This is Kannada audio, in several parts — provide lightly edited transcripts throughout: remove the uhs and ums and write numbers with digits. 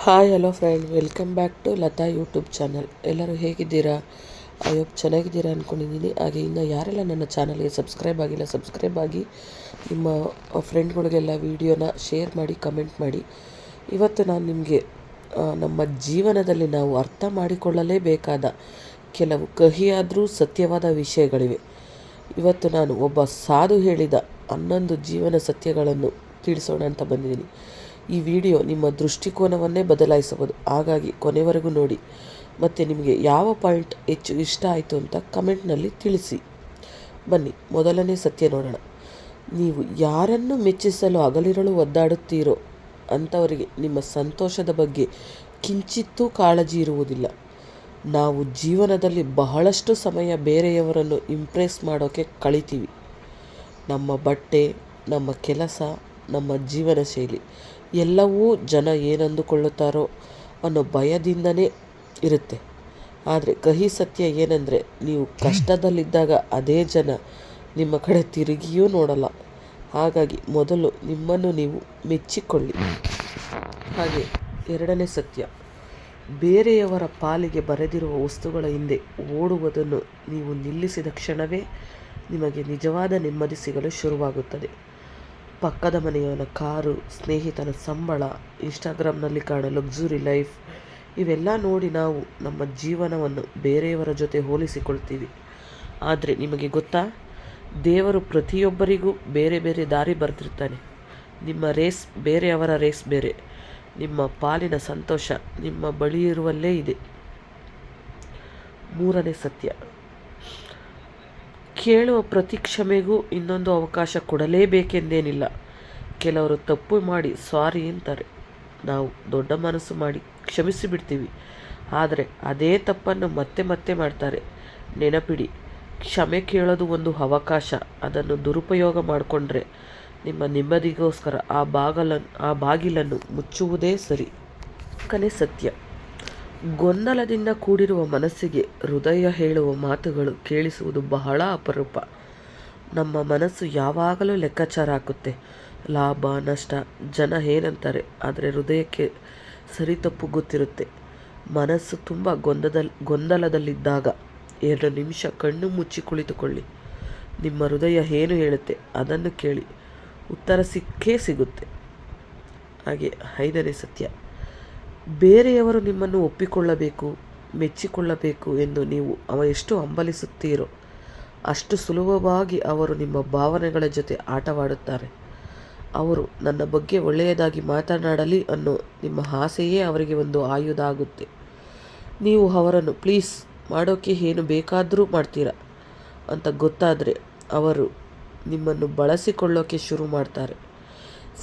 Hi hello friend, welcome back to Lata YouTube channel. ಎಲ್ಲರೂ ಹೇಗಿದ್ದೀರಾ? ಚೆನ್ನಾಗಿದ್ದೀರಾ ಅಂದ್ಕೊಂಡಿದ್ದೀನಿ. ಹಾಗೆ ಇನ್ನು ಯಾರೆಲ್ಲ ನನ್ನ ಚಾನಲ್ಗೆ ಸಬ್ಸ್ಕ್ರೈಬ್ ಆಗಿ ನಿಮ್ಮ ಫ್ರೆಂಡ್ಗಳಿಗೆಲ್ಲ ವಿಡಿಯೋನ ಶೇರ್ ಮಾಡಿ, ಕಮೆಂಟ್ ಮಾಡಿ. ಇವತ್ತು ನಾನು ನಿಮಗೆ ನಮ್ಮ ಜೀವನದಲ್ಲಿ ನಾವು ಅರ್ಥ ಮಾಡಿಕೊಳ್ಳಲೇಬೇಕಾದ ಕೆಲವು ಕಹಿಯಾದರೂ ಸತ್ಯವಾದ ವಿಷಯಗಳಿವೆ. ಇವತ್ತು ನಾನು ಒಬ್ಬ ಸಾಧು ಹೇಳಿದ 11 ಜೀವನ ಸತ್ಯಗಳನ್ನು ತಿಳಿಸೋಣ ಅಂತ ಬಂದಿದ್ದೀನಿ. ಈ ವಿಡಿಯೋ ನಿಮ್ಮ ದೃಷ್ಟಿಕೋನವನ್ನೇ ಬದಲಾಯಿಸಬಹುದು. ಹಾಗಾಗಿ ಕೊನೆವರೆಗೂ ನೋಡಿ. ಮತ್ತು ನಿಮಗೆ ಯಾವ ಪಾಯಿಂಟ್ ಹೆಚ್ಚು ಇಷ್ಟ ಆಯಿತು ಅಂತ ಕಮೆಂಟ್ನಲ್ಲಿ ತಿಳಿಸಿ. ಬನ್ನಿ, ಮೊದಲನೇ ಸತ್ಯ ನೋಡೋಣ. ನೀವು ಯಾರನ್ನು ಮೆಚ್ಚಿಸಲು ಹಗಲಿರುಳು ಒದ್ದಾಡುತ್ತೀರೋ ಅಂಥವರಿಗೆ ನಿಮ್ಮ ಸಂತೋಷದ ಬಗ್ಗೆ ಕಿಂಚಿತ್ತೂ ಕಾಳಜಿ ಇರುವುದಿಲ್ಲ. ನಾವು ಜೀವನದಲ್ಲಿ ಬಹಳಷ್ಟು ಸಮಯ ಬೇರೆಯವರನ್ನು ಇಂಪ್ರೆಸ್ ಮಾಡೋಕ್ಕೆ ಕಳಿತೀವಿ. ನಮ್ಮ ಬಟ್ಟೆ, ನಮ್ಮ ಕೆಲಸ, ನಮ್ಮ ಜೀವನ ಶೈಲಿ ಎಲ್ಲವೂ ಜನ ಏನಂದುಕೊಳ್ಳುತ್ತಾರೋ ಅನ್ನೋ ಭಯದಿಂದನೇ ಇರುತ್ತೆ. ಆದರೆ ಕಹಿ ಸತ್ಯ ಏನಂದರೆ, ನೀವು ಕಷ್ಟದಲ್ಲಿದ್ದಾಗ ಅದೇ ಜನ ನಿಮ್ಮ ಕಡೆ ತಿರುಗಿಯೂ ನೋಡಲ್ಲ. ಹಾಗಾಗಿ ಮೊದಲು ನಿಮ್ಮನ್ನು ನೀವು ಮೆಚ್ಚಿಕೊಳ್ಳಿ. ಹಾಗೆ ಎರಡನೇ ಸತ್ಯ, ಬೇರೆಯವರ ಪಾಲಿಗೆ ಬರೆದಿರುವ ವಸ್ತುಗಳ ಹಿಂದೆ ಓಡುವುದನ್ನು ನೀವು ನಿಲ್ಲಿಸಿದ ಕ್ಷಣವೇ ನಿಮಗೆ ನಿಜವಾದ ನೆಮ್ಮದಿ ಸಿಗಲು ಶುರುವಾಗುತ್ತದೆ. ಪಕ್ಕದ ಮನೆಯವನ ಕಾರು, ಸ್ನೇಹಿತನ ಸಂಬಳ, ಇನ್ಸ್ಟಾಗ್ರಾಮ್ನಲ್ಲಿ ಕಾಣೋ ಲಕ್ಸುರಿ ಲೈಫ್ ಇವೆಲ್ಲ ನೋಡಿ ನಾವು ನಮ್ಮ ಜೀವನವನ್ನು ಬೇರೆಯವರ ಜೊತೆ ಹೋಲಿಸಿಕೊಳ್ತೀವಿ. ಆದರೆ ನಿಮಗೆ ಗೊತ್ತಾ, ದೇವರು ಪ್ರತಿಯೊಬ್ಬರಿಗೂ ಬೇರೆ ಬೇರೆ ದಾರಿ ಬರೆದಿರ್ತಾನೆ. ನಿಮ್ಮ ರೇಸ್ ಬೇರೆ, ಅವರ ರೇಸ್ ಬೇರೆ. ನಿಮ್ಮ ಪಾಲಿನ ಸಂತೋಷ ನಿಮ್ಮ ಬಳಿ ಇರುವಲ್ಲೇ ಇದೆ. ಮೂರನೇ ಸತ್ಯ, ಕೇಳುವ ಪ್ರತಿ ಕ್ಷಮೆಗೂ ಇನ್ನೊಂದು ಅವಕಾಶ ಕೊಡಲೇಬೇಕೆಂದೇನಿಲ್ಲ. ಕೆಲವರು ತಪ್ಪು ಮಾಡಿ ಸಾರಿ ಅಂತಾರೆ. ನಾವು ದೊಡ್ಡ ಮನಸ್ಸು ಮಾಡಿ ಕ್ಷಮಿಸಿಬಿಡ್ತೀವಿ. ಆದರೆ ಅದೇ ತಪ್ಪನ್ನು ಮತ್ತೆ ಮತ್ತೆ ಮಾಡ್ತಾರೆ. ನೆನಪಿಡಿ, ಕ್ಷಮೆ ಕೇಳೋದು ಒಂದು ಅವಕಾಶ. ಅದನ್ನು ದುರುಪಯೋಗ ಮಾಡಿಕೊಂಡ್ರೆ ನಿಮ್ಮ ನೆಮ್ಮದಿಗೋಸ್ಕರ ಆ ಬಾಗಿಲನ್ನು ಮುಚ್ಚುವುದೇ ಸರಿ. ನಾಲ್ಕನೇ ಸತ್ಯ, ಗೊಂದಲದಿಂದ ಕೂಡಿರುವ ಮನಸ್ಸಿಗೆ ಹೃದಯ ಹೇಳುವ ಮಾತುಗಳು ಕೇಳಿಸುವುದು ಬಹಳ ಅಪರೂಪ. ನಮ್ಮ ಮನಸ್ಸು ಯಾವಾಗಲೂ ಲೆಕ್ಕಾಚಾರ ಹಾಕುತ್ತೆ. ಲಾಭ, ನಷ್ಟ, ಜನ ಏನಂತಾರೆ. ಆದರೆ ಹೃದಯಕ್ಕೆ ಸರಿ ತಪ್ಪು ಗೊತ್ತಿರುತ್ತೆ. ಮನಸ್ಸು ತುಂಬ ಗೊಂದಲದಲ್ಲಿದ್ದಾಗ 2 ನಿಮಿಷ ಕಣ್ಣು ಮುಚ್ಚಿ ಕುಳಿತುಕೊಳ್ಳಿ. ನಿಮ್ಮ ಹೃದಯ ಏನು ಹೇಳುತ್ತೆ ಅದನ್ನು ಕೇಳಿ. ಉತ್ತರ ಸಿಕ್ಕೇ ಸಿಗುತ್ತೆ. ಹಾಗೆ 5ನೇ ಸತ್ಯ, ಬೇರೆಯವರು ನಿಮ್ಮನ್ನು ಒಪ್ಪಿಕೊಳ್ಳಬೇಕು, ಮೆಚ್ಚಿಕೊಳ್ಳಬೇಕು ಎಂದು ನೀವು ಎಷ್ಟು ಹಂಬಲಿಸುತ್ತೀರೋ ಅಷ್ಟು ಸುಲಭವಾಗಿ ಅವರು ನಿಮ್ಮ ಭಾವನೆಗಳ ಜೊತೆ ಆಟವಾಡುತ್ತಾರೆ. ಅವರು ನನ್ನ ಬಗ್ಗೆ ಒಳ್ಳೆಯದಾಗಿ ಮಾತನಾಡಲಿ ಅನ್ನೋ ನಿಮ್ಮ ಆಸೆಯೇ ಅವರಿಗೆ ಒಂದು ಆಯುಧ ಆಗುತ್ತೆ. ನೀವು ಅವರನ್ನು ಪ್ಲೀಸ್ ಮಾಡೋಕ್ಕೆ ಏನು ಬೇಕಾದರೂ ಮಾಡ್ತೀರಾ ಅಂತ ಗೊತ್ತಾದರೆ ಅವರು ನಿಮ್ಮನ್ನು ಬಳಸಿಕೊಳ್ಳೋಕ್ಕೆ ಶುರು ಮಾಡ್ತಾರೆ.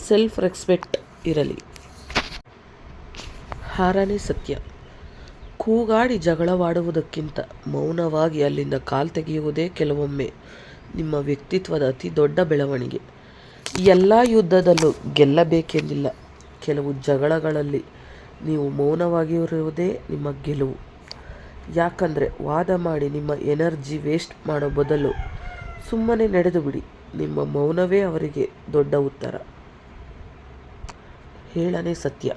ಸೆಲ್ಫ್ ರೆಸ್ಪೆಕ್ಟ್ ಇರಲಿ. 6ನೇ ಸತ್ಯ, ಕೂಗಾಡಿ ಜಗಳವಾಡುವುದಕ್ಕಿಂತ ಮೌನವಾಗಿ ಅಲ್ಲಿಂದ ಕಾಲು ತೆಗೆಯುವುದೇ ಕೆಲವೊಮ್ಮೆ ನಿಮ್ಮ ವ್ಯಕ್ತಿತ್ವದ ಅತಿ ದೊಡ್ಡ ಬೆಳವಣಿಗೆ. ಎಲ್ಲ ಯುದ್ಧದಲ್ಲೂ ಗೆಲ್ಲಬೇಕೆಂದಿಲ್ಲ. ಕೆಲವು ಜಗಳಗಳಲ್ಲಿ ನೀವು ಮೌನವಾಗಿರುವುದೇ ನಿಮ್ಮ ಗೆಲುವು. ಯಾಕಂದರೆ ವಾದ ಮಾಡಿ ನಿಮ್ಮ ಎನರ್ಜಿ ವೇಸ್ಟ್ ಮಾಡೋ ಬದಲು ಸುಮ್ಮನೆ ನಡೆದು ಬಿಡಿ. ನಿಮ್ಮ ಮೌನವೇ ಅವರಿಗೆ ದೊಡ್ಡ ಉತ್ತರ. 7ನೇ ಸತ್ಯ,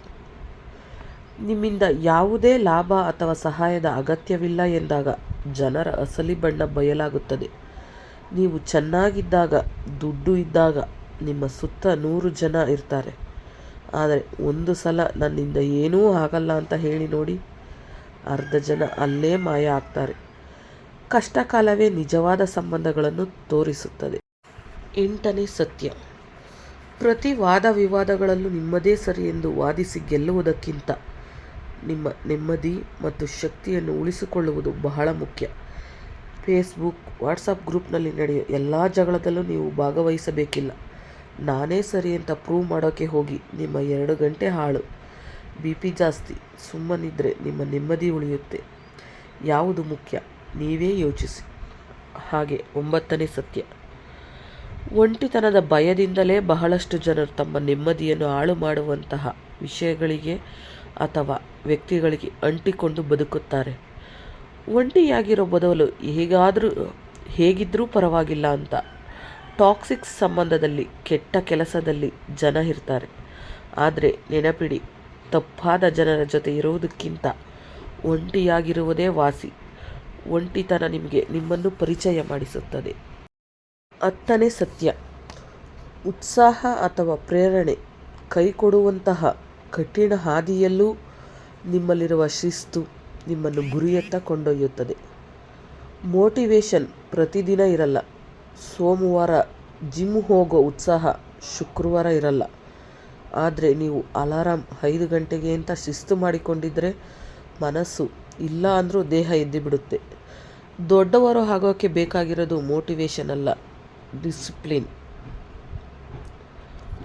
ನಿಮ್ಮಿಂದ ಯಾವುದೇ ಲಾಭ ಅಥವಾ ಸಹಾಯದ ಅಗತ್ಯವಿಲ್ಲ ಎಂದಾಗ ಜನರ ಅಸಲಿ ಬಣ್ಣ ಬಯಲಾಗುತ್ತದೆ. ನೀವು ಚೆನ್ನಾಗಿದ್ದಾಗ, ದುಡ್ಡು ಇದ್ದಾಗ ನಿಮ್ಮ ಸುತ್ತ 100 ಜನ ಇರ್ತಾರೆ. ಆದರೆ ಒಂದು ಸಲ ನನ್ನಿಂದ ಏನೂ ಆಗಲ್ಲ ಅಂತ ಹೇಳಿ ನೋಡಿ, ಅರ್ಧ ಜನ ಅಲ್ಲೇ ಮಾಯ ಆಗ್ತಾರೆ. ಕಷ್ಟಕಾಲವೇ ನಿಜವಾದ ಸಂಬಂಧಗಳನ್ನು ತೋರಿಸುತ್ತದೆ. 8ನೇ ಸತ್ಯ, ಪ್ರತಿ ವಾದ ವಿವಾದಗಳಲ್ಲೂ ನಿಮ್ಮದೇ ಸರಿ ಎಂದು ವಾದಿಸಿ ಗೆಲ್ಲುವುದಕ್ಕಿಂತ ನಿಮ್ಮ ನೆಮ್ಮದಿ ಮತ್ತು ಶಕ್ತಿಯನ್ನು ಉಳಿಸಿಕೊಳ್ಳುವುದು ಬಹಳ ಮುಖ್ಯ. ಫೇಸ್ಬುಕ್, ವಾಟ್ಸಪ್ ಗ್ರೂಪ್ನಲ್ಲಿ ನಡೆಯೋ ಎಲ್ಲ ಜಗಳದಲ್ಲೂ ನೀವು ಭಾಗವಹಿಸಬೇಕಿಲ್ಲ. ನಾನೇ ಸರಿ ಅಂತ ಪ್ರೂವ್ ಮಾಡೋಕ್ಕೆ ಹೋಗಿ ನಿಮ್ಮ 2 ಗಂಟೆ ಹಾಳು. BP ಜಾಸ್ತಿ. ಸುಮ್ಮನಿದ್ರೆ ನಿಮ್ಮ ನೆಮ್ಮದಿ ಉಳಿಯುತ್ತೆ. ಯಾವುದು ಮುಖ್ಯ ನೀವೇ ಯೋಚಿಸಿ. ಹಾಗೆ 9ನೇ ಸತ್ಯ, ಒಂಟಿತನದ ಭಯದಿಂದಲೇ ಬಹಳಷ್ಟು ಜನರು ತಮ್ಮ ನೆಮ್ಮದಿಯನ್ನು ಹಾಳು ಮಾಡುವಂತಹ ವಿಷಯಗಳಿಗೆ ಅಥವಾ ವ್ಯಕ್ತಿಗಳಿಗೆ ಅಂಟಿಕೊಂಡು ಬದುಕುತ್ತಾರೆ. ಒಂಟಿಯಾಗಿರೋ ಬದಲು ಹೇಗಿದ್ರೂ ಪರವಾಗಿಲ್ಲ ಅಂತ ಟಾಕ್ಸಿಕ್ ಸಂಬಂಧದಲ್ಲಿ, ಕೆಟ್ಟ ಕೆಲಸದಲ್ಲಿ ಜನ ಇರ್ತಾರೆ. ಆದರೆ ನೆನಪಿಡಿ, ತಪ್ಪಾದ ಜನರ ಜೊತೆ ಇರುವುದಕ್ಕಿಂತ ಒಂಟಿಯಾಗಿರುವುದೇ ವಾಸಿ. ಒಂಟಿತನ ನಿಮ್ಮನ್ನು ಪರಿಚಯ ಮಾಡಿಸುತ್ತದೆ. 10ನೇ ಸತ್ಯ, ಉತ್ಸಾಹ ಅಥವಾ ಪ್ರೇರಣೆ ಕೈಕೊಡುವಂತಹ ಕಠಿಣ ಹಾದಿಯಲ್ಲೂ ನಿಮ್ಮಲ್ಲಿರುವ ಶಿಸ್ತು ನಿಮ್ಮನ್ನು ಗುರಿಯತ್ತ ಕೊಂಡೊಯ್ಯುತ್ತದೆ. ಮೋಟಿವೇಶನ್ ಪ್ರತಿದಿನ ಇರಲ್ಲ. ಸೋಮವಾರ ಜಿಮ್ ಹೋಗೋ ಉತ್ಸಾಹ ಶುಕ್ರವಾರ ಇರಲ್ಲ. ಆದರೆ ನೀವು ಅಲಾರಾಮ್ 5 ಗಂಟೆಗೆ ಅಂತ ಶಿಸ್ತು ಮಾಡಿಕೊಂಡಿದ್ದರೆ ಮನಸ್ಸು ಇಲ್ಲ ಅಂದರೂ ದೇಹ ಎದ್ದು ಬಿಡುತ್ತೆ. ದೊಡ್ಡವರು ಆಗೋಕ್ಕೆ ಬೇಕಾಗಿರೋದು ಮೋಟಿವೇಶನ್ ಅಲ್ಲ, ಡಿಸಿಪ್ಲಿನ್.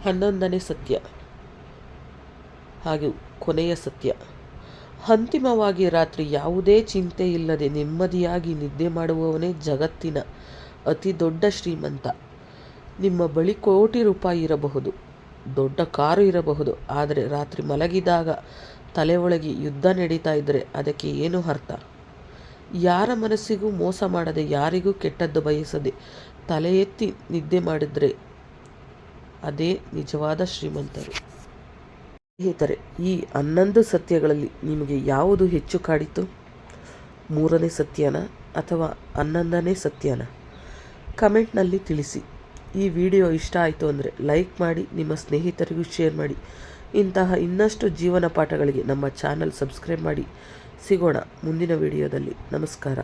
11ನೇ ಸತ್ಯ ಹಾಗೂ ಕೊನೆಯ ಸತ್ಯ, ಅಂತಿಮವಾಗಿ ರಾತ್ರಿ ಯಾವುದೇ ಚಿಂತೆ ಇಲ್ಲದೆ ನೆಮ್ಮದಿಯಾಗಿ ನಿದ್ದೆ ಮಾಡುವವನೇ ಜಗತ್ತಿನ ಅತಿ ದೊಡ್ಡ ಶ್ರೀಮಂತ. ನಿಮ್ಮ ಬಳಿ ಕೋಟಿ ರೂಪಾಯಿ ಇರಬಹುದು, ದೊಡ್ಡ ಕಾರು ಇರಬಹುದು, ಆದರೆ ರಾತ್ರಿ ಮಲಗಿದಾಗ ತಲೆ ಒಳಗೆ ಯುದ್ಧ ನಡೀತಾ ಇದ್ದರೆ ಅದಕ್ಕೆ ಏನು ಅರ್ಥ? ಯಾರ ಮನಸ್ಸಿಗೂ ಮೋಸ ಮಾಡದೆ, ಯಾರಿಗೂ ಕೆಟ್ಟದ್ದು ಬಯಸದೆ ತಲೆ ಎತ್ತಿ ನಿದ್ದೆ ಮಾಡಿದರೆ ಅದೇ ನಿಜವಾದ ಶ್ರೀಮಂತರು. ಸ್ನೇಹಿತರೆ, ಈ 11 ಸತ್ಯಗಳಲ್ಲಿ ನಿಮಗೆ ಯಾವುದು ಹೆಚ್ಚು ಕಾಡಿತು? 3ನೇ ಸತ್ಯನ ಅಥವಾ 11ನೇ ಸತ್ಯನ? ಕಮೆಂಟ್ನಲ್ಲಿ ತಿಳಿಸಿ. ಈ ವಿಡಿಯೋ ಇಷ್ಟ ಆಯಿತು ಅಂದರೆ ಲೈಕ್ ಮಾಡಿ, ನಿಮ್ಮ ಸ್ನೇಹಿತರಿಗೂ ಶೇರ್ ಮಾಡಿ. ಇಂತಹ ಇನ್ನಷ್ಟು ಜೀವನ ಪಾಠಗಳಿಗೆ ನಮ್ಮ ಚಾನಲ್ ಸಬ್ಸ್ಕ್ರೈಬ್ ಮಾಡಿ. ಸಿಗೋಣ ಮುಂದಿನ ವಿಡಿಯೋದಲ್ಲಿ. ನಮಸ್ಕಾರ.